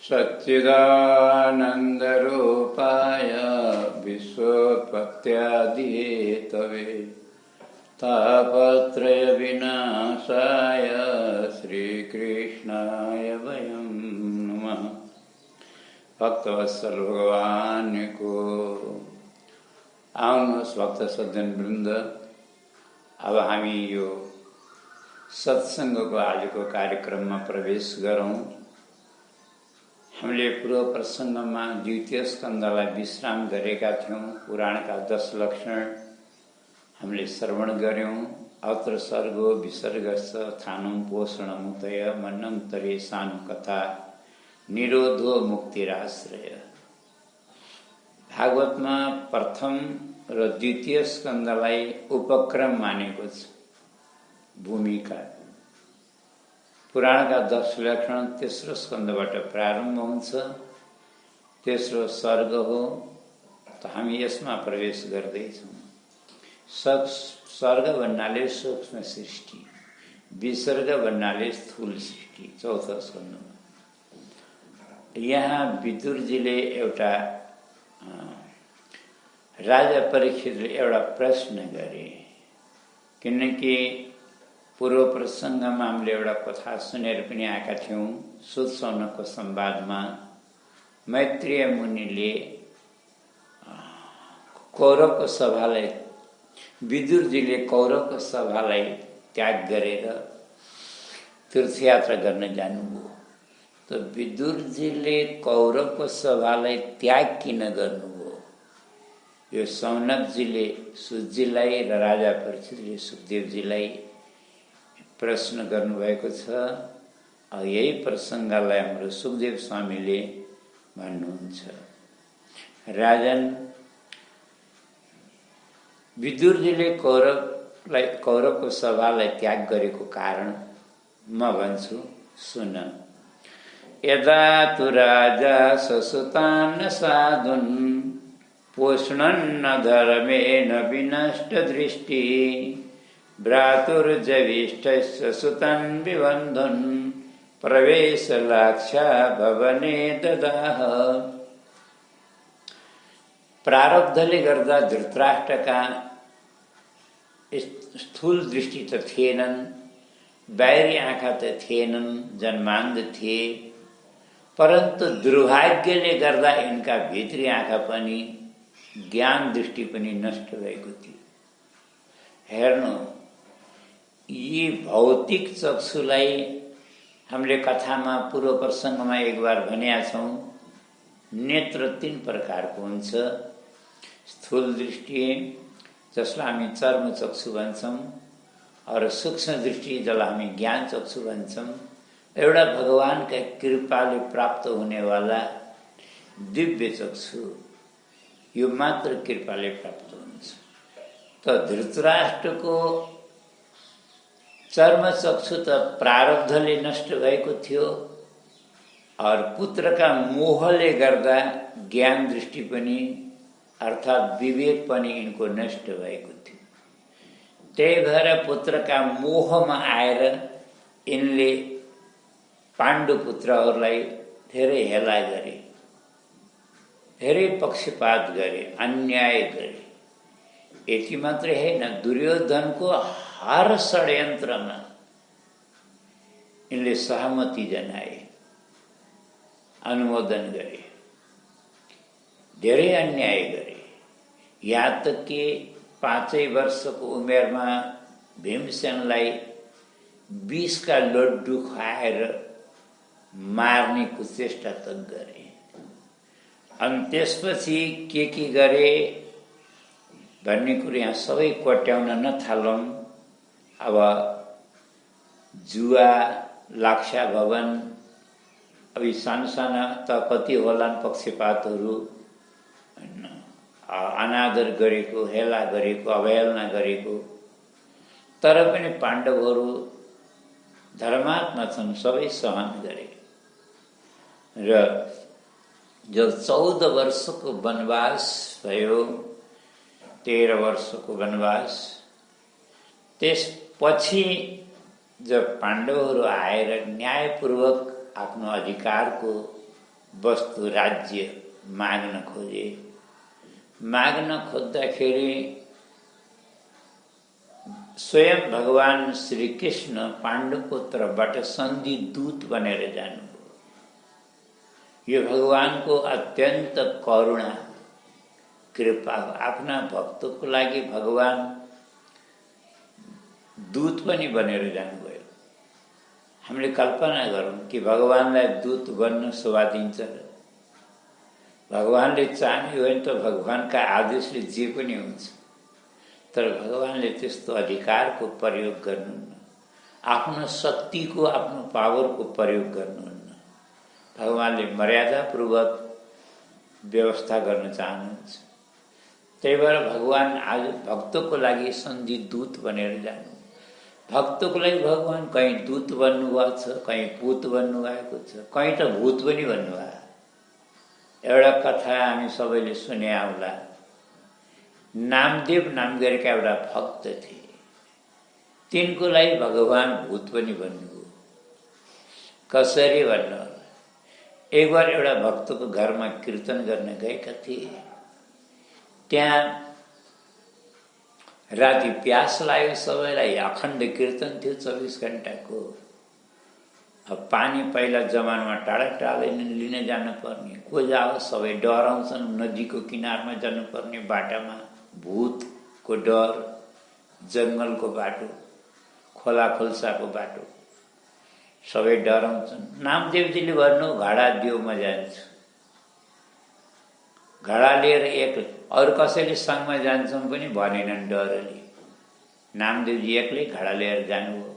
सच्चिदानन्दरूपाय विश्वोत्पत्त्यादिहेतवे तापत्रयविनाशाय श्रीकृष्णाय वयं नमः। भक्तवत्सल भगवान को आउनुहोस् भक्त सज्जन वृन्द। अब हामी यो सत्सङ्गको आजको कार्यक्रममा प्रवेश गरौँ। हामीले पूर्व प्रसङ्गमा द्वितीय स्कन्धलाई विश्राम गरेका थियौँ। पुराणका 10 लक्षण हामीले श्रवण गर्यौँ। अत्र सर्गो विसर्गस्स थानं पोषणमुतय मन्वन्तरे सानुकथा निरोधो मुक्तिराश्रय। भागवतमा प्रथम र द्वितीय स्कन्धलाई उपक्रम मानेको छ, भूमिका। पुराणका 10 लक्षण तेस्रो स्कन्धबाट प्रारम्भ हुन्छ। तेस्रो सर्ग हो, त हामी यसमा प्रवेश गर्दैछौँ। सर्ग भन्नाले सूक्ष्म सृष्टि, विसर्ग भन्नाले स्थूल सृष्टि। चौथो स्कन्धमा यहाँ विदुरजीले एउटा राजा परीक्षितले एउटा प्रश्न गरे, किनकि पूर्व प्रसङ्गमा हामीले एउटा कथा सुनेर पनि आएका थियौँ। सुत सौनकको संवादमा मैत्रेय मुनिले कौरवको सभालाई, विदुरजीले कौरवको सभालाई त्याग गरेर तीर्थयात्रा गर्न जानुभयो। त विदुरजीले कौरवको सभालाई त्याग किन गर्नुभयो? यो सौनकजीले सुतजीलाई र राजा परीक्षितले सुखदेवजीलाई प्रश्न गर्नुभएको छ। यही प्रसङ्गलाई हाम्रो सुखदेव स्वामीले भन्नुहुन्छ, राजन, विदुरजीले कौरवको सभालाई त्याग गरेको कारण म भन्छु, सुन। यदा तु राजा ससुतान् साधुन् पोषणन्न धर्मेण विनष्ट दृष्टि भ्रातुर्जविष्ठस्य सुतन् विबन्धन् प्रवेशलाक्षा भवने ददाह। प्रारब्धले गर्दा धृतराष्ट्रका स्थूल दृष्टि त थिएनन्, बाहिरी आँखा त थिएनन्, जन्मान्ध थिए, परन्तु दुर्भाग्यले गर्दा यिनका भित्री आँखा पनि, ज्ञान दृष्टि पनि नष्ट भएको थियो। हेर्नु, यी भौतिक चक्षुलाई हामीले कथामा पूर्व प्रसङ्गमा एक बार भनेका छौँ। नेत्र 3 प्रकारको हुन्छ। स्थूल दृष्टि, जसलाई हामी चर्म चक्षु भन्छौँ, और सूक्ष्म दृष्टि, जसलाई हामी ज्ञान चक्षु भन्छौँ। एउटा भगवानका कृपाले प्राप्त हुनेवाला दिव्य चक्षु, यो मात्र कृपाले प्राप्त हुन्छ। त धृतराष्ट्रको चर्म चक्षु त प्रारब्धले नष्ट भएको थियो, और पुत्रका मोहले गर्दा ज्ञान दृष्टि पनि अर्थात् विवेक पनि यिनको नष्ट भएको थियो। त्यही भएर पुत्रका मोहमा आएर यिनले पाण्डु पुत्रहरूलाई धेरै हेला गरे, धेरै पक्षपात गरे, अन्याय गरे। यति मात्रै होइन, दुर्योधनको हर षड्यन्त्रमा यिनले सहमति जनाए, अनुमोदन गरे, धेरै अन्याय गरे। यहाँ तक कि 5 वर्षको उमेरमा भीमसेनलाई 20 का लड्डु खुवाएर मार्ने कुचेष्टा तक गरे। अनि त्यसपछि के गरे भन्ने कुरो यहाँ सबै कोट्याउन नथालौँ। अब जुवा, लाक्षा भवन, अब यी साना त कति होलान् पक्षपातहरू, अनादर गरेको, हेला गरेको, अवहेलना गरेको। तर पनि पाण्डवहरू धर्मात्मा छन्, सबै सहन गरे। र जब 14 वर्षको वनवास भयो, 13 वर्षको वनवास, त्यसपछि जब पाण्डवहरू आएर न्यायपूर्वक आफ्नो अधिकारको वस्तु राज्य माग्न खोजे। माग्न खोज्दाखेरि स्वयं भगवान श्री कृष्ण पाण्डुपुत्रबाट सन्धि दूत बनेर जानुभयो। यो भगवानको अत्यन्त करुणा कृपा हो। आफ्ना भक्तको लागि भगवान दूत पनि बनेर जानुभयो। हामीले कल्पना गरौँ कि भगवानलाई दूत बन्न शोभा दिन्छ र? भगवानले चाहने हो भने त भगवानका आदेशले जे पनि हुन्छ, तर भगवानले त्यस्तो अधिकारको प्रयोग गर्नुहुन्न, आफ्नो शक्तिको आफ्नो पावरको प्रयोग गर्नुहुन्न। भगवानले मर्यादापूर्वक व्यवस्था गर्न चाहनुहुन्छ। त्यही भएर भगवान आज भक्तको लागि सन्धि दूत बनेर जानु। भक्तको लागि भगवान कहीँ दूत बन्नुभएको छ, कहीँ पूत बन्नुभएको छ, कहीँ त भूत पनि बन्नुभयो। एउटा कथा हामी सबैले सुने होला। नामदेव नाम गरेका एउटा भक्त थिए, तिनको लागि भगवान भूत पनि बन्नुभयो। कसरी भन्नु होला? एक बार एउटा भक्तको घरमा कीर्तन गर्न गएका थिए। त्यहाँ राति प्यास लाग्यो सबैलाई, अखण्ड कीर्तन थियो 24 घण्टाको। अब पानी पहिला जमानमा टाढा टाढा लिन जानुपर्ने, को जाओ सबै डराउँछन्। नदीको किनारमा जानुपर्ने, बाटामा भूतको डर, जङ्गलको बाटो, खोला खोल्साको बाटो, सबै डराउँछन्। नामदेवजीले भन्नु घडा दियो म जान्छु। घडा लिएर अरू कसैले सङ्गमा जान्छौँ पनि भनेनन् डरले। नामदेवजी एक्लै घडा लिएर जानुभयो।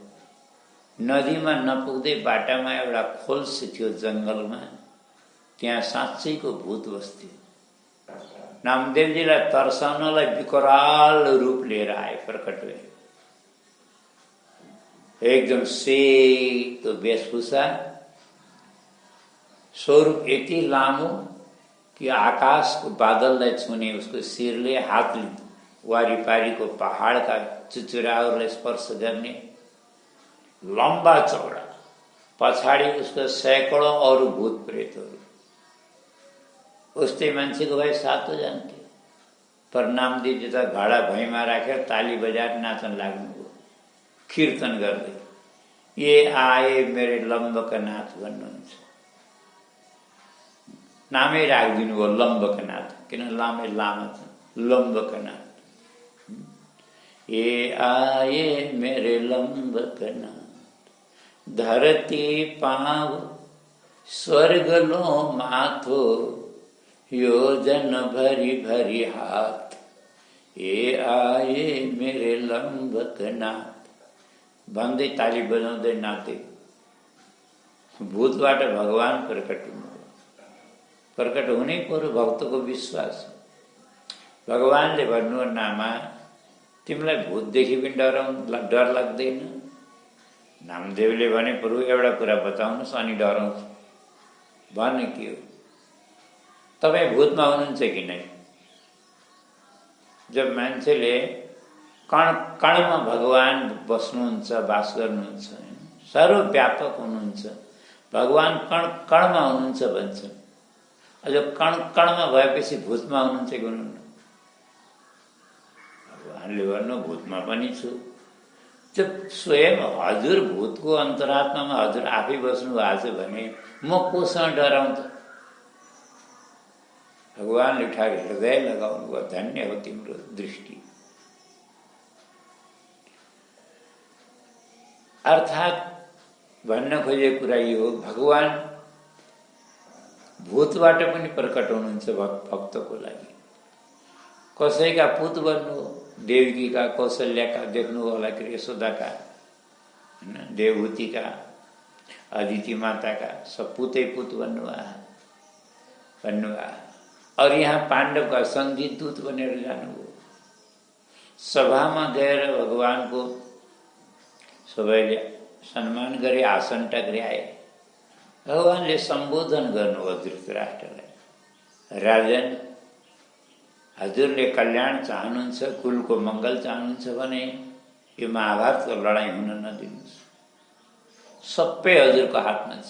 नदीमा नपुग्दै बाटामा एउटा खोल्स थियो जङ्गलमा, त्यहाँ साँच्चैको भूत बस्थ्यो। नामदेवजीलाई तर्साउनलाई विकराल रूप लिएर आए, प्रकट भए। एकदम सेतो वेशभूषा, स्वरूप यति लामो कि आकाशको बादललाई छुने उसको शिरले, हातले वारिपारीको पहाडका चुचुराहरूलाई स्पर्श गर्ने, लम्बा चौडा, पछाडि उसको सैकडौं अरू भूत प्रेतहरू। उस्तै मान्छेको भए सातो जान्थ्यो। पर नामदेवजी त घडा भैँमा राखेर ताली बजाएर नाचन लाग्नुभयो, कीर्तन गर्दै। ये आए मेरे लम्बकनाथ भन्नुहुन्छ। नामै राखिदिनु भयो लम्बकनाथ, किन लामै लामा छ, लम्बकनाथ। ये आए मेरे लम्बकनाथ, धरती पाव स्वर्ग लो माथो, योजन भरी भरी हाथ। ये आए मेरे लम्बकनाथ भन्दै ताली बजाउँदै नाचे। भूतबाट भगवान प्रकट हुनु, प्रकट हुनै पर्यो। भक्तको विश्वास। भगवानले भन्नु नामा तिमीलाई भूतदेखि पनि डर लाग्दैन? नामदेवले भने प्रभु एउटा कुरा बताउनुहोस् अनि डराउँछ। भन्नु के हो? तपाईँ भूतमा हुनुहुन्छ कि नै? जब मान्छेले कण कणमा भगवान बस्नुहुन्छ, वास गर्नुहुन्छ, सर्वव्यापक हुनुहुन्छ, भगवान कण कणमा हुनुहुन्छ भन्छन्। अझ कण कणमा भएपछि भूतमा हुनुहुन्छ कि हुनुहुन्न? भगवानले भन्नु भूतमा पनि छु। जब स्वयं हजुर भूतको अन्तरात्मामा हजुर आफै बस्नु भएको छ भने म कोसँग डराउँ त? भगवानले उठाएर हृदय लगाउनु भयो। धन्य हो तिम्रो दृष्टि। अर्थात् भन्न खोजेको कुरा यो हो, भगवान भूतबाट पनि प्रकट हुनुहुन्छ भक्तको लागि। कसैका पुत बन्नु हो, देवकीका, कौशल्याका, देख्नु होला कि यशोदाका, देवहूतिका, अदिति माताका सब पुतै पुत भन्नुभयो। और यहाँ पाण्डवका सन्धि दूत बनेर जानुभयो। सभामा गएर भगवानको सबैले सम्मान गरे, आसन टक्र्याए। भगवानले सम्बोधन गर्नुभयो धृतराष्ट्रलाई। राजन, हजुरले कल्याण चाहनुहुन्छ, कुलको मङ्गल चाहनुहुन्छ भने यो महाभारतको लडाईँ हुन नदिनुहोस्। सबै हजुरको हातमा छ।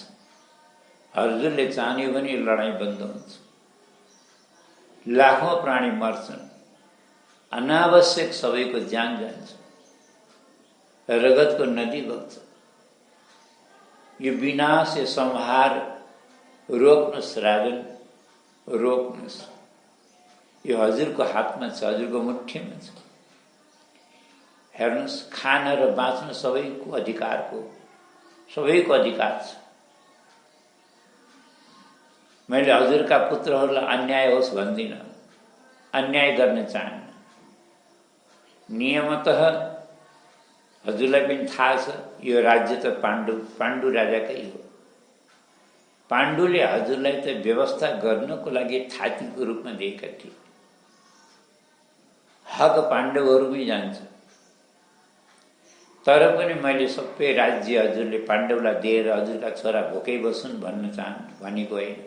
हजुरले चाह्यो भने लडाईँ बन्द हुन्छ। लाखौं प्राणी मर्छन्, अनावश्यक सबैको ज्यान जान्छ, रगतको नदी बग्छ। यो विनाश, यो संहार रोक्नुहोस् राजन, रोक्नुहोस्। यो हजुरको हातमा छ, हजुरको मुठ्ठीमा छ। हेर्नुहोस्, खान र बाँच्न सबैको अधिकार छ। मैले हजुरका पुत्रहरूलाई अन्याय होस् भन्दिनँ, अन्याय गर्न चाहन्न। नियमतः हजुरलाई पनि थाहा छ, यो राज्य त पाण्डु राजाकै हो। पाण्डुले हजुरलाई त व्यवस्था गर्नको लागि थातीको रूपमा दिएका थिए। हक पाण्डवहरूमै जान्छ। तर पनि मैले सबै राज्य हजुरले पाण्डवलाई दिएर हजुरका छोरा भोकै बसुन् भनेको होइन।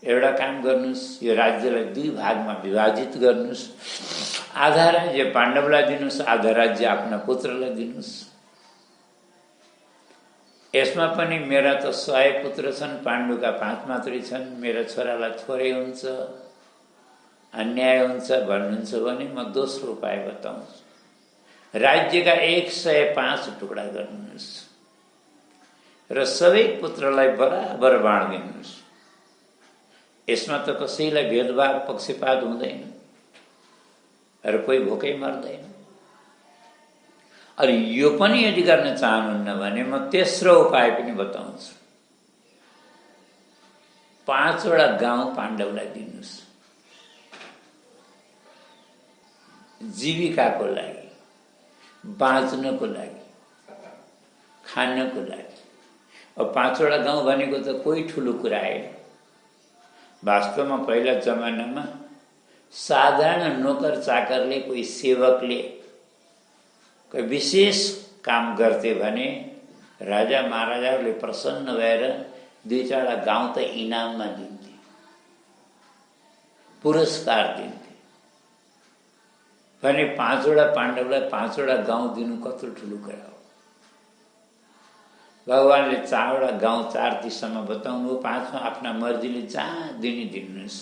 एउटा काम गर्नुहोस्, यो राज्यलाई 2 भागमा विभाजित गर्नुहोस्। आधा राज्य पाण्डवलाई दिनुहोस्, आधा राज्य आफ्ना पुत्रलाई दिनुहोस्। यसमा पनि मेरा त 100 पुत्र छन्, पाण्डुका 5 मात्रै छन्। मेरा छोरालाई थोरै हुन्छ, अन्याय हुन्छ भन्नुहुन्छ भने म दोस्रो उपाय बताउँछु। राज्यका 105 टुक्रा गर्नुहोस् र सबै पुत्रलाई बराबर बाँडिदिनुहोस्। यसमा त कसैलाई भेदभाव पक्षपात हुँदैन र कोही भोकै मर्दैन। अनि यो पनि यदि गर्न चाहनुहुन्न भने म तेस्रो उपाय पनि बताउँछु। 5 वटा गाउँ पाण्डवलाई दिनुहोस्, जीविकाको लागि, बाँच्नको लागि, खानको लागि। अब 5 वटा गाउँ भनेको त कोही ठुलो कुरा होइन। वास्तवमा पहिला जमानामा साधारण नोकर चाकरले, कोही सेवकले कोही विशेष काम गर्थे भने राजा महाराजाहरूले प्रसन्न भएर 2-4 गाउँ त इनाममा दिन्थे, पुरस्कार दिन्थे। भने 5 वटा पाण्डवलाई 5 वटा गाउँ दिनु कत्रो ठुलो कुरा हो। भगवानले 4 वटा गाउँ 4 दिशामा बताउनु, 5मा आफ्ना मर्जीले जहाँ दिने दिनुहोस्।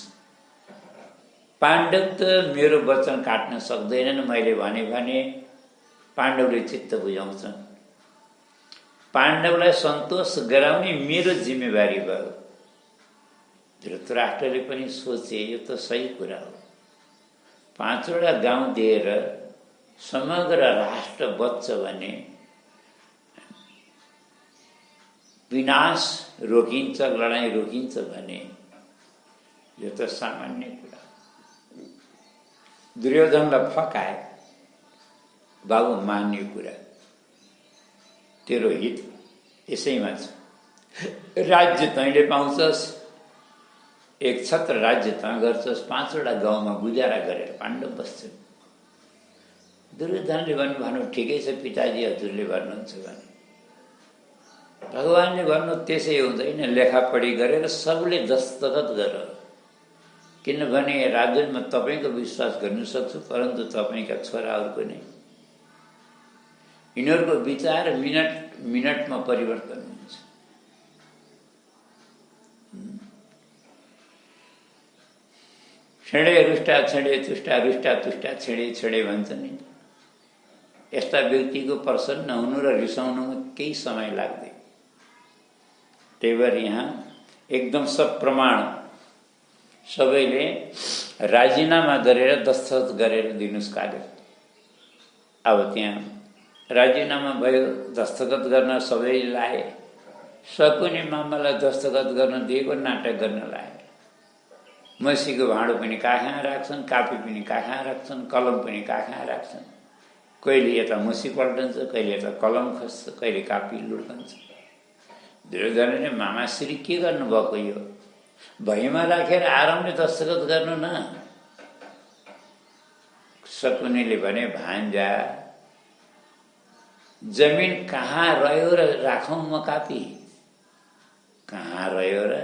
पाण्डव त मेरो वचन काट्न सक्दैनन्। मैले भने पाण्डवले चित्त बुझाउँछन्। पाण्डवलाई सन्तोष गराउने मेरो जिम्मेवारी भयो। धृतराष्ट्रले पनि सोचे यो त सही कुरा हो। 5 वटा गाउँ दिएर समग्र राष्ट्र बच्छ भने विनाश रोकिन्छ, लडाईँ रोकिन्छ भने यो त सामान्य कुरा। दुर्योधनलाई फकाए, बाबु मान्ने कुरा, तेरो हित यसैमा छ। राज्य तैँले पाउँछस्, एक छत्र राज्य तँ गर्छस्, 5 वटा गाउँमा गुजारा गरेर पाण्डव बस्छन्। दुर्योधनले भन्नु ठिकै छ पिताजी, हजुरले भन्नुहुन्छ भने। भगवानले भन्नु त्यसै हुँदैन, लेखापढी गरेर सबले दस्तखत गर। किनभने राजन म तपाईँको विश्वास गर्न सक्छु, परन्तु तपाईँका छोराहरूको नै। यिनीहरूको विचार मिनटमा परिवर्तन हुन्छ। छेडे रुष्टा छेडे तुष्टा, रुष्टा तुष्टा छेडे छेडे भन्छ नि। यस्ता व्यक्तिको प्रसन्न हुनु र रिसाउनुमा केही समय लाग्दैन। त्यही भएर यहाँ एकदम सब प्रमाण सबैले राजीनामा गरेर दस्तखत गरेर दिनुहोस् कागज। अब त्यहाँ राजीनामा भयो, दस्तखत गर्न सबै लाए। सकुनी मामालाई दस्तखत गर्न दिएको, नाटक गर्न लाए। मसीको भाँडो पनि काखा राख्छन्, कापी पनि काखा राख्छन्, कलम पनि काखा राख्छन्। कहिले यता मसी पल्टन्छ, कहिले यता कलम खस्छ, कहिले कापी लुड्कन्छ। दुर्योधनले मामाश्री के गर्नुभएको, यो भैँमा राखेर आरामले दस्तखत गर्नु न। शकुनीले भने भान्जा जमिन कहाँ रह्यो र राखौँ म कापी, कहाँ रह्यो र?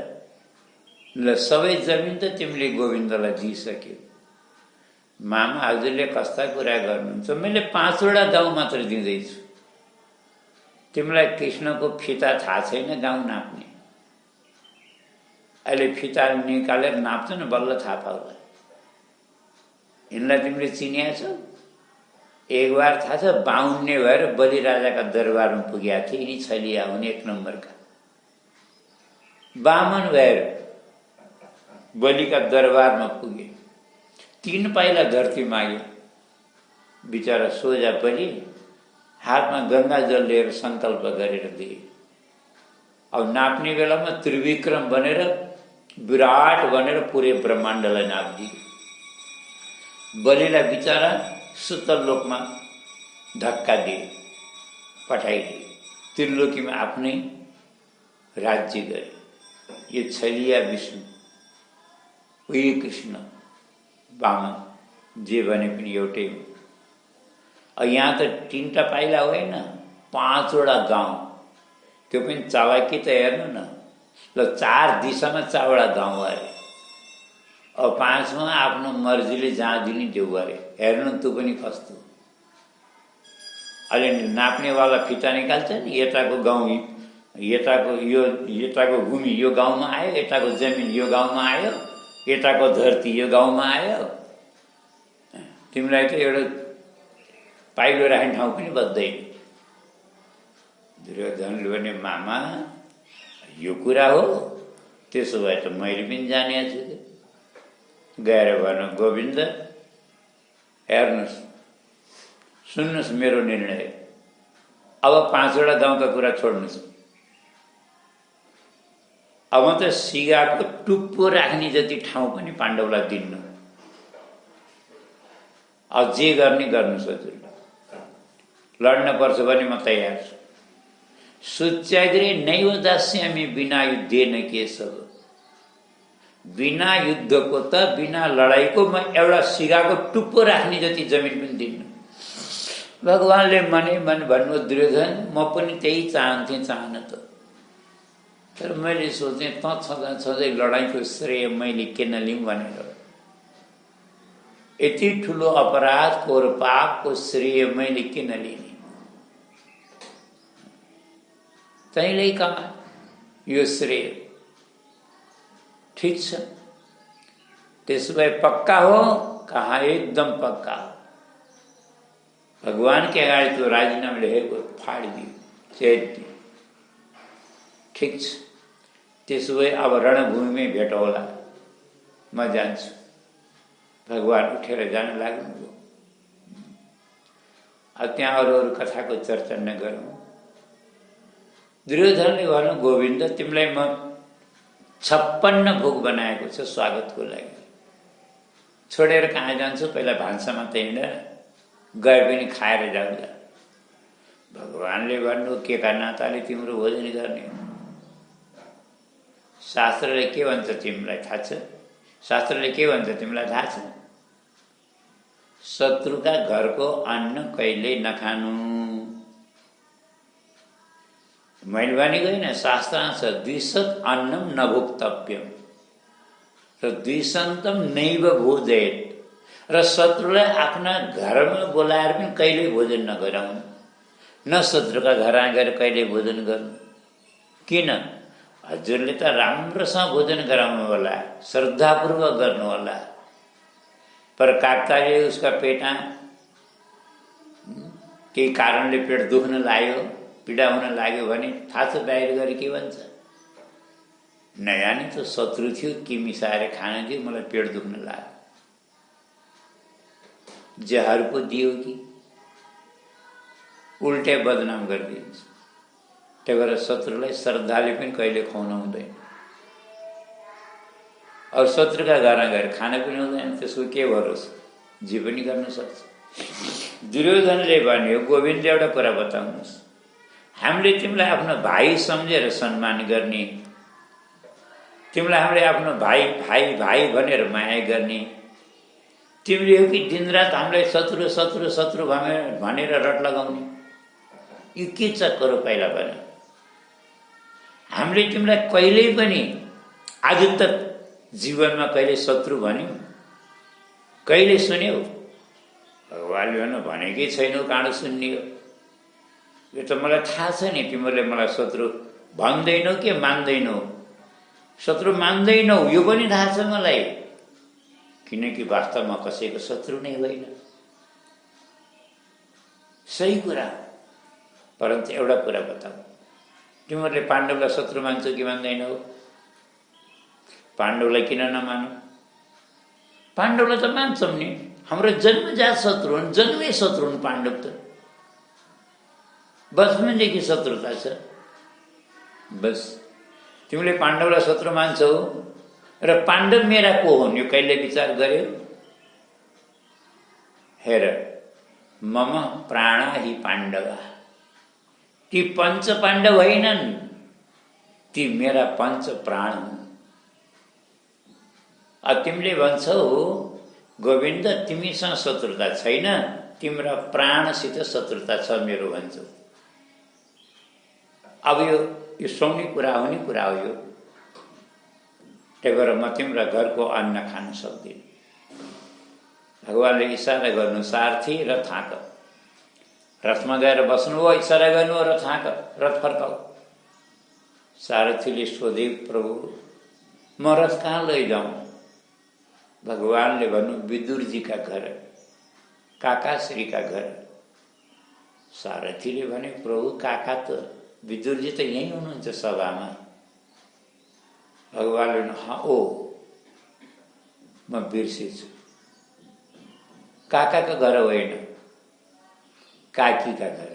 ल सबै जमिन त तिमीले गोविन्दलाई दिइसक्यो। मामा हजुरले कस्ता कुरा गर्नुहुन्छ, मैले 5 वटा गाउँ मात्र दिँदैछु। तिमीलाई कृष्णको फिता थाहा छैन गाउँ नाप्ने। अहिले फिता निकालेर नाप्छ न बल्ल थाहा पाउला। यिनलाई तिमीले चिनिया छौ? एक बार थाहा छ बाहुन्ने भएर बलिराजाका दरबारमा पुगेका थिए यिनी छलिया हुने एक नम्बरका बामन भएर बलिका दरबारमा पुगे। 3 पाइला धरती मागे। बिचरा सोझा बलि हातमा गंगा जल लिएर संकल्प गरेर दिए। अब नाप्ने बेलामा त्रिविक्रम बनेर विराट बनेर पुरै ब्रह्माण्डलाई नापिदिए। बलिलाई बिचरा सुतल लोकमा धक्का दिए, पठाइदिए। त्रिलोकीमा आफ्नै राज्य गरे। यो छलिया विष्णु, उही कृष्ण, वामन जे भने पनि एउटै हो। यहाँ त 3टा पाइला होइन 5वटा गाउँ, त्यो पनि चालाकी त हेर्नु न। ल 4 दिशामा 4वटा गाउँ अरे। अब 5मा आफ्नो मर्जीले जहाँ दिने देऊ अरे। हेर्नु त्यो पनि कस्तो। अहिले नाप्नेवाला फिता निकाल्छ नि, यताको गाउँ यताको भूमि यो गाउँमा आयो, यताको जमिन यो गाउँमा आयो, यताको धरती यो गाउँमा आयो। तिमीलाई त एउटा पाइलो राख्ने ठाउँ पनि बज्दैन। दुर्योधनले भने मामा यो कुरा हो, त्यसो भए त मैले पनि जाने छु। गएर भन गोविन्द हेर्नुहोस्, सुन्नुहोस् मेरो निर्णय। अब 5वटा गाउँका कुरा छोड्नुहोस्। अब त सिगाको टुप्पो राख्ने जति ठाउँ पनि पाण्डवलाई दिन्न। अब जे गर्ने गर्नुहोस् हजुर, लड्न पर्छ भने म तयार छु। सुच्याग्रे नैव दास्यामि बिना युद्धेन केशव। बिना युद्धको त बिना लडाईँको म एउटा सिगाको टुप्पो राख्ने जति जमिन पनि दिन्न। भगवानले मनै मन भन्नु दुर्योधन म पनि त्यही चाहन्थेँ चाहन त, तर मैले सोचेँ त छँदै लडाईँको श्रेय मैले किन लिऊँ भनेर। यति ठुलो अपराधको र पापको श्रेय मैले किन लिने। तैँले कमा यो श्रेय। ठीक छ, त्यसो भए पक्का हो? कहा एकदम पक्का हो। भगवान के अगाडि त्यो राजीनामा लेखेको फाडिदियो, चेत। ठिक छ, त्यसो भए अब रणभूमिमै भेट होला, म जान्छु। भगवान उठेर जान लाग्नुभयो। अब त्यहाँ अरू कथाको चर्चा नगरौँ। दुर्योधनले भन्यो गोविन्द तिमीलाई म 56 भोग बनाएको छ स्वागतको लागि। छोडेर कहाँ जान्छौ? पहिला भान्सामा त हिँडेर गए पनि खाएर जाउँला। भगवानले भन्नु के का नाताले तिम्रो भोजन गर्ने हो? शास्त्रले के भन्छ तिमीलाई थाहा छ? शास्त्रले के भन्छ तिमीलाई थाहा छ? शत्रुका घरको अन्न कहिल्यै नखानु। मैले भनेको होइन, शास्त्रमा छ द्विषत् अन्नम नभुक्तव्यम र द्विषन्तम नैव भोजयेत्। र शत्रुलाई आफ्ना घरमा बोलाएर पनि कहिल्यै भोजन नगराउनु। न शत्रुका घरमा गएर कहिल्यै भोजन गर्नु। किन? हजुरले त राम्रोसँग भोजन गराउनु होला, श्रद्धापूर्वक गर्नु होला। पर काकताले उसका पेटमा केही कारणले पेट दुख्न लाग्यो, पीडा हुन लाग्यो भने थाहा छ बाहिर गएर के भन्छ? नजाने त शत्रु थियो के मिसाएर खान दियो, मलाई पेट दुख्न लाग्यो। जहर पो दियो कि उल्टे बदनाम गरिदिन्छ। त्यही भएर शत्रुलाई श्रद्धाले पनि कहिले खुवाउनु हुँदैन। और शत्रुका घरमा गएर खान पनि हुँदैन, त्यसको के भरोसा? जे पनि गर्न सक्छ। दुर्योधनले भन्यो गोविन्द एउटा कुरा बताउनुहोस्, हामीले तिमीलाई आफ्नो भाइ सम्झेर सम्मान गर्ने, तिमीलाई हामीले आफ्नो भाइ भाइ भाइ भनेर माया गर्ने, तिमीले हो कि दिनरात हामीलाई शत्रु शत्रु शत्रु भनेर रट लगाउने? यो के चक्कर हो? पहिला भने हामीले तिमीलाई कहिल्यै पनि आज तक जीवनमा कहिले शत्रु भन्यौ? कहिले सुन्यौ? भगवानले भनेकै छैनौ, काँडो सुन्ने हो? यो त मलाई थाहा छ नि तिमीले मलाई शत्रु भन्दैनौ के मान्दैनौ। शत्रु मान्दैनौ यो पनि थाहा छ मलाई, किनकि वास्तवमा कसैको शत्रु नै होइन। सही कुरा। परन्तु एउटा कुरा बताऊ, तिमीहरूले पाण्डवलाई शत्रु मान्छौ कि मान्दैनौ? पाण्डवलाई किन नमानौ? पाण्डवलाई त मान्छौँ नि, हाम्रो जन्मजात शत्रु हुन्, जन्मै शत्रु हुन् पाण्डव त, बचपनदेखि शत्रुता छ। बस तिमीले पाण्डवलाई शत्रु मान्छौ र पाण्डव मेरा को हुन् यो कहिले विचार गर्यो? हेर, मम प्राणा हि पाण्डवा, ती पञ्च पाण्डव होइनन्, ती मेरा पञ्च प्राण हुन्। तिमीले भन्छौ गोविन्द तिमीसँग शत्रुता छैन, तिम्रा प्राणसित शत्रुता छ मेरो भन्छौ। अब यो सुन्ने कुरा हुने कुरा हो यो। त्यही भएर म तिम्रा घरको अन्न खान सक्दिनँ। भगवानले इसारा गर्नु, सारथी र थाक, रथमा गएर बस्नु हो, इसारा गर्नु हो र थाक, रथ फर्काऊ। सारथीले सोधे, प्रभु म रथ कहाँ लैजाउँ? भगवानले भन्नु, विदुरजीका घर, काकाश्रीका घर। सारथीले भने, प्रभु काका त विदुरजी त यहीँ हुनुहुन्छ सभामा। भगवानले भन्नु, हाँ ओ म बिर्सेछु, काकाका घर होइन, काकीका घर।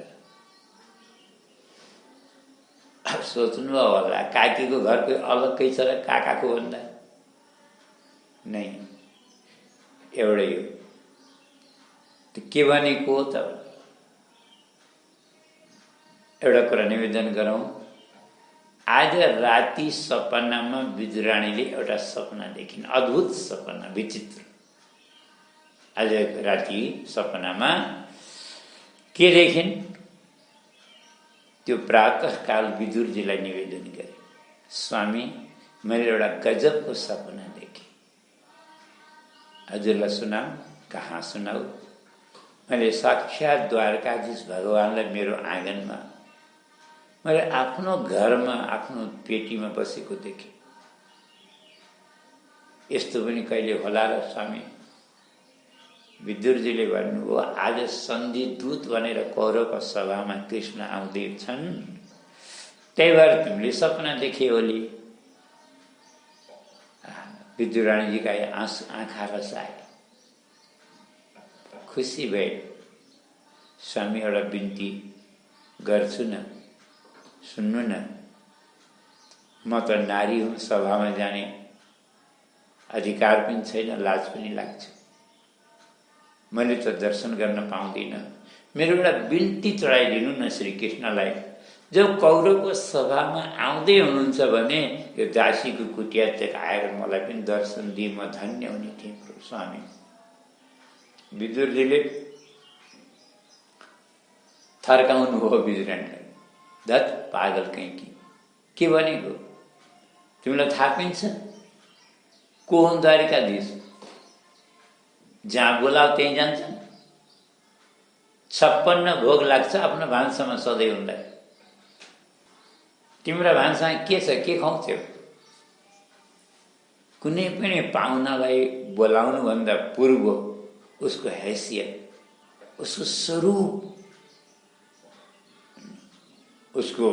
सोच्नु होला, काकीको घर कोही अलग्गै छ र काकाको भन्दा? नै, एउटै हो। के भनेको त एउटा कुरा निवेदन गरौँ। आज राति सपनामा विदुरानीले एउटा सपना देखिन्, अद्भुत सपना, विचित्र। आज राति सपनामा के देखिन्? त्यो प्रातःकाल विदुरजीलाई निवेदन गरे, स्वामी मैले एउटा गजबको सपना देखेँ, हजुरलाई सुनाऊ? कहाँ सुनाऊ? मैले साक्षात् द्वारकाधीश भगवानलाई मेरो आँगनमा, मैले आफ्नो घरमा, आफ्नो पेटीमा बसेको देखेँ। यस्तो पनि कहिले होला र स्वामी? विदुरजीले भन्नुभयो, आज सन्धिदूत भनेर कौरवको सभामा कृष्ण आउँदैछन्, त्यही भएर तिमीले सपना देखे होली। विदुरानीजीका आँखा रसाए, खुसी भए। स्वामी एउटा बिन्ती गर्छु न, सुन्नु न, म त नारी हुँ, सभामा जाने अधिकार पनि छैन, लाज पनि लाग्छ, मैले त दर्शन गर्न पाउँदिनँ। मेरो एउटा बिन्ती चढाइदिनु न श्री कृष्णलाई। जब कौरवको सभामा आउँदै हुनुहुन्छ भने यो दासीको कुटिया देखाएर मलाई पनि दर्शन दिए म धन्य हुने थिएँ स्वामी। विदुरजीले थर्काउनु हो विदुरानीलाई, धत पागल कहीं के भनेको? तिमीलाई थाहा पनि छ को हुन् द्वारिकाधीश? जहाँ बोलाऊ त्यहीँ जान्छन्, 56 भोग लाग्छ आफ्नो भान्सामा सधैँ उनलाई। तिम्रो भान्सामा के छ, के खुवाउँथ्यौ? कुनै पनि पाहुनालाई बोलाउनुभन्दा पूर्व उसको हैसियत, उसको स्वरूप, उसको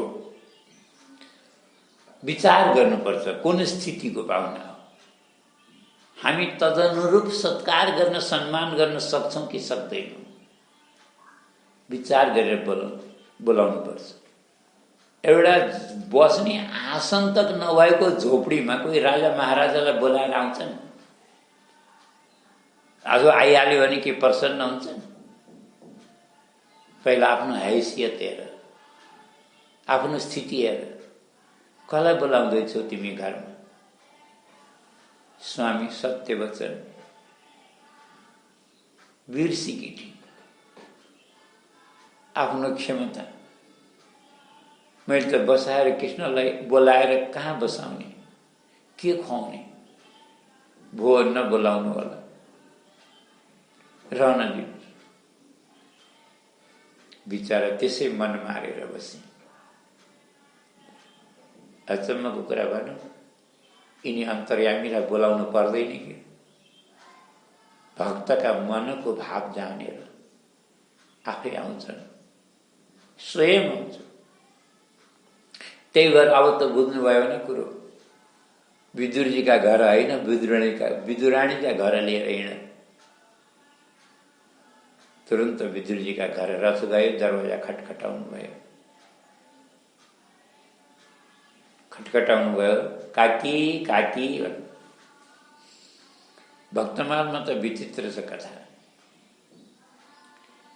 विचार गर्नुपर्छ, कुन स्थितिको पाहुना हो। हामी तदनुरूप सत्कार गर्न, सम्मान गर्न सक्छौँ कि सक्दैनौँ, विचार गरेर बोलाउनुपर्छ। एउटा बस्ने आसन तक नभएको झोपडीमा कोही राजा महाराजालाई बोलाएर आउँछन्? आज आइहाल्यो भने के प्रसन्न हुन्छन्? पहिला आफ्नो हैसियत हेर, आफ्नो स्थिति हेर, कसलाई बोलाउँदैछौ तिमी घरमा? स्वामी सत्य वचन, बिर्सिकी थिइन् आफ्नो क्षमता। मैले त बसाएर कृष्णलाई बोलाएर कहाँ बसाउने, के खुवाउने? भो नबोलाउनु होला, रहन दिनु। बिचारा त्यसै मन मारेर बसे। अचम्मको कुरा भनौँ, यिनी अन्तर्यामीलाई बोलाउनु पर्दैन कि? भक्तका मनको भाव जानेर आफै आउँछन्, स्वयं आउँछ। त्यही भएर अब त बुझ्नुभयो भने कुरो, विदुरजीका घर होइन, विदुराणीका घर लिएर हिँड। तुरन्त विदुरजीका घर रथ गयो, दरवाजा खटखटाउनु भयो। खटखटाउनु भयो, काकी काकी। भक्तमालमा त विचित्र छ कथा।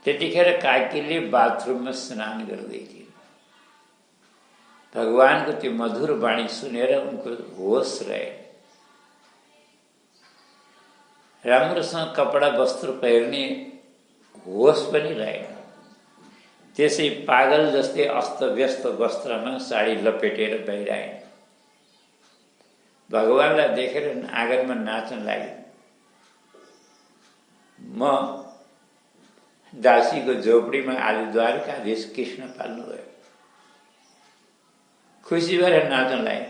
त्यतिखेर काकीले बाथरुममा स्नान गर्दै थिए। भगवानको त्यो मधुर वाणी सुनेर उनको होस रहे। राम्रोसँग कपडा वस्त्र पहिर्ने होस पनि रहे। त्यसै पागल जस्तै अस्तव्यस्त वस्त्रमा साडी लपेटेर बाहिर आए। भगवानलाई देखेर आँगनमा नाच्न लागे। म दासीको झोपडीमा आज द्वारकाधीश कृष्ण पाल्नुभयो। खुसी भएर नाच्न लागे।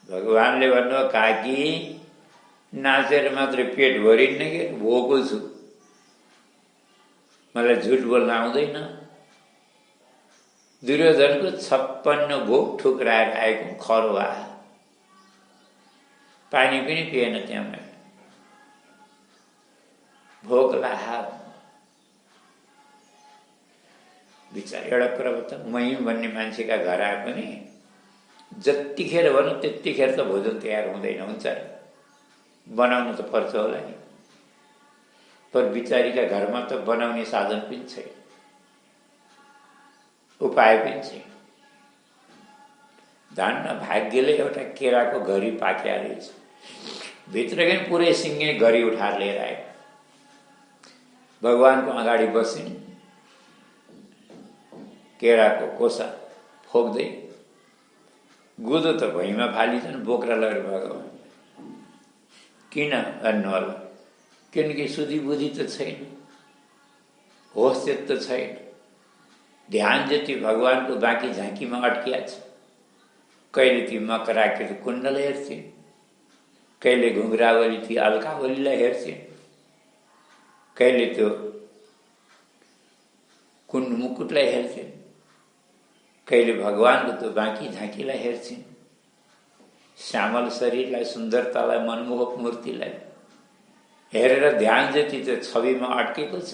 भगवानले भन्नुभयो, काकी नाचेर मात्रै पेट भरिन्न कि, भोको छु, मलाई झुट बोल्न आउँदैन। दुर्योधनको 56 भोक ठुक्राएर आएको खरो आयो। पानी पनि पिएन त्यहाँ। मैले भोक लाहा। बिचार एउटा कुरा बता, मै भन्ने मान्छेका घर आए पनि जतिखेर भनौँ त्यतिखेर त भोजन तयार हुँदैन, हुन्छ, बनाउनु त पर्छ होला नि। पर बिचारीका घरमा त बनाउने साधन पनि छैन, उपाय पनि छैन। धन्न भाग्यले एउटा केराको घरी पाक्या रहेछ। भित्रकै पुरै सिङ्गे घरी उठाएर लिएर आए। भगवानको अगाडि बसिन्, केराको कोसा फोक्दै। गुदो त भुइँमा फालिछन्, बोक्रा लगेर भगवान। किन भन्नु होला? किनकि सुधी बुद्धि त छैन, होस त छैन। ध्यान जति भगवानको बाँकी झाँकीमा अड्किया छ। कहिले ती मकराकृत कुण्डल हेर्छिन्, कहिले घुङ्रावली ती अलकावलीलाई हेर्छिन्, कहिले त्यो कुण्ड मुकुटलाई हेर्छिन्, कहिले भगवानको त्यो बाँकी झाँकीलाई हेर्छिन्। श्यामल शरीरलाई, सुन्दरतालाई, मनमोहक मूर्तिलाई हेरेर ध्यान जति त्यो छविमा अड्केको छ।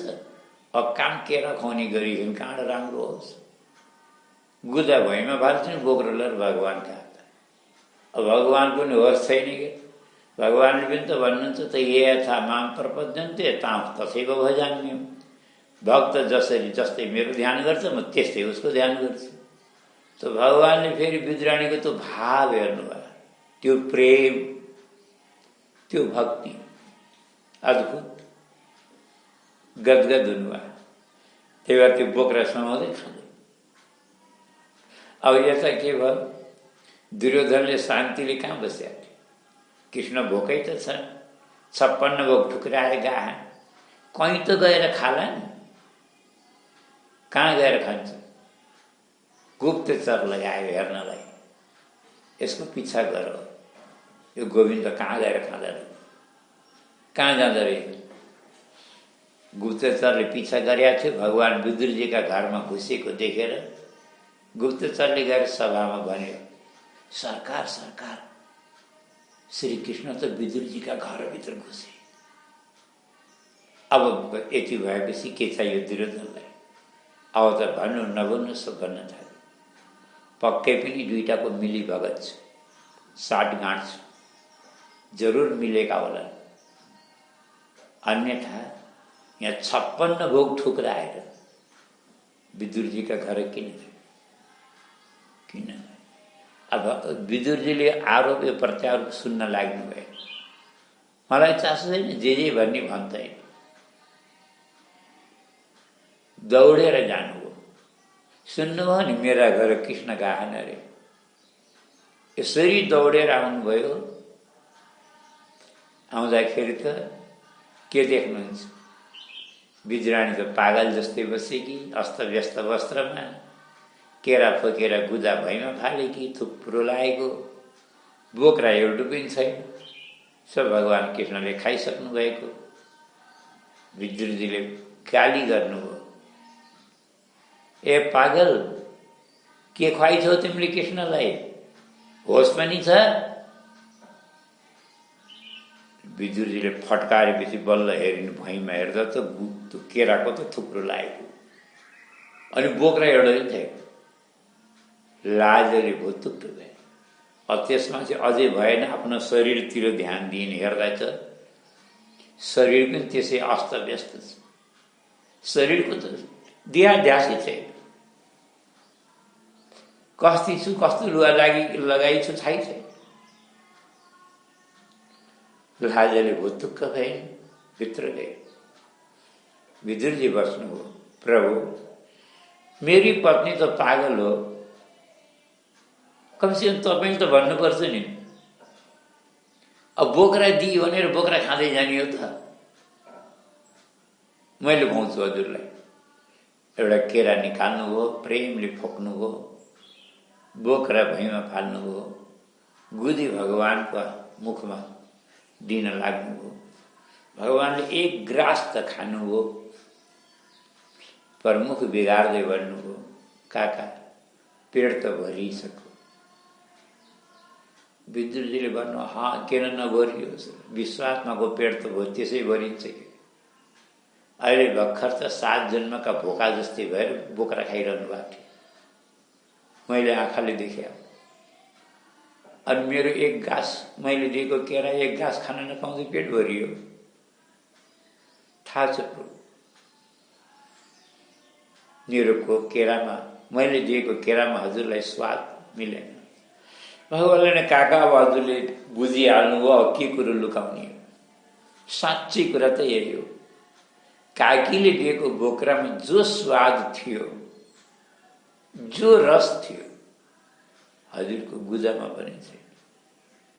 अकाम केरा खुवाउने गरिकन कहाँ राम्रो होस्। गुदा भुइँमा फाल्छन्, बोक्रोलर भगवानका हात। अब भगवान पनि होस् छैन कि? भगवानले पनि त भन्नुहुन्छ त, ये यथा माम प्रपद्यन्ते तां तथैव भजाम्यहम्। भक्त जसरी जस्तै मेरो ध्यान गर्छ, म त्यस्तै उसको ध्यान गर्छु। त भगवानले फेरि विदुराणीको त्यो भाव हेर्नुभयो, त्यो प्रेम, त्यो भक्ति, अद्भुत गदगद हुनुभयो। त्यही भएर त्यो बोक्रा समाउँदै खाँदै। अब यता के भयो? दुर्योधनले शान्तिले कहाँ बस्या? कृष्ण भोकै त छ, 56 भोक ठुक्राएर गए। कहीँ त गएर खाला नि, कहाँ गएर खान्छ? गुप्तचरलाई आयो हेर्नलाई, यसको पिछा गर, यो गोविन्द कहाँ गएर खाँदा रहे, कहाँ जाँदो रहेछ? गुप्तचरले पिछा गरेका थियो। भगवान विदुरजीका घरमा घुसेको देखेर गुप्तचरले गएर सभामा भन्यो, सरकार सरकार, श्री कृष्ण त विदुरजीका घरभित्र घुसे। अब यति भएपछि के चाहियो दुर्योधनलाई? अब त भन्नु नभन्नु सब भन्न थाल्यो। पक्कै पनि दुईटाको मिली भगत छ, साँठगाँठ छ, जरुर मिलेका होला। अन्यथा यहाँ 56 भोग ठुक्राएर विदुरजीका घर किन? अब विदुरजीले आरोप प्रत्यारोप सुन्न लाग्नु भयो। मलाई चासो छैन, जे भन्ने भन्दैन। दौडेर जानुभयो। सुन्नुभयो नि, मेरा घर कृष्ण गएन अरे। यसरी दौडेर आउनुभयो। आउँदाखेरि त के देख्नुहुन्छ? विदुराणी त पागल जस्तै बसेकी, अस्तव्यस्त वस्त्रमा, केरा फकेर गुदा भैमा फालेकी, थुप्रो लागेको, बोक्रा एउटा पनि छैन। सब भगवान कृष्णले खाइसक्नु भएको। विदुरजीले गाली गर्नुभयो, ए पागल, के खुवाइछौ तिमीले कृष्णलाई? होस पनि छ? विदुरजीले फटकारेपछि बल्ल हेरिनु, भुइँमा हेर्दा त केराको त थुप्रो लागेको, अनि बोक्रा एउटा पनि थियो। लाजले भुतुक्क भए। त्यसमा चाहिँ अझै भएन आफ्नो शरीरतिर ध्यान दिने। हेर्दा त शरीर पनि त्यसै अस्तव्यस्त छ। शरीरको त ध्यासै छैन। कस्ती छु, कस्तो लुगा लगाइ छु थाहै छैन। लाजले भुतुक्क भए, भित्र गए। विदुरजी बस्नुभयो, प्रभु मेरी पत्नी त पागल हो, कमसेकम तपाईँ त भन्नुपर्छ नि। अब बोक्रा दियो भनेर बोक्रा खाँदै जाने हो त? मैले भन्छु हजुरलाई। एउटा केरा निकाल्नुभयो, प्रेमले फोक्नुभयो, बोक्रा भुइँमा फाल्नुभयो, गुदी भगवानको मुखमा दिन लाग्नुभयो। भगवानले एक ग्रास त खानुभयो, पर मुख बिगार्दै भन्नुभयो, काका पेट त भरिसक्यो। विदुरजीले भन्नु, किन नभरियोस्, विश्वात्माको पेट त भयो, त्यसै भरिन्छ कि। अहिले भर्खर त 7 जन्मका भोका जस्तै भएर बोक्रा खाइरहनु भएको थियो, मैले आँखाले देखेँ। अनि मेरो एक घाँस, मैले दिएको केरा एक घाँस खान नपाउँदै पेट भरियो। थाहा छ प्रभु, मेरो केरामा, मैले दिएको केरामा हजुरलाई स्वाद मिलेन। भगवानले काका अब हजुरले बुझिहाल्नुभयो, अब के कुरो लुकाउने हो। साँच्ची कुरा त यही हो। काकीले दिएको बोक्रामा जो स्वाद थियो, जो रस थियो, हजुरको गुजामा पनि छैन।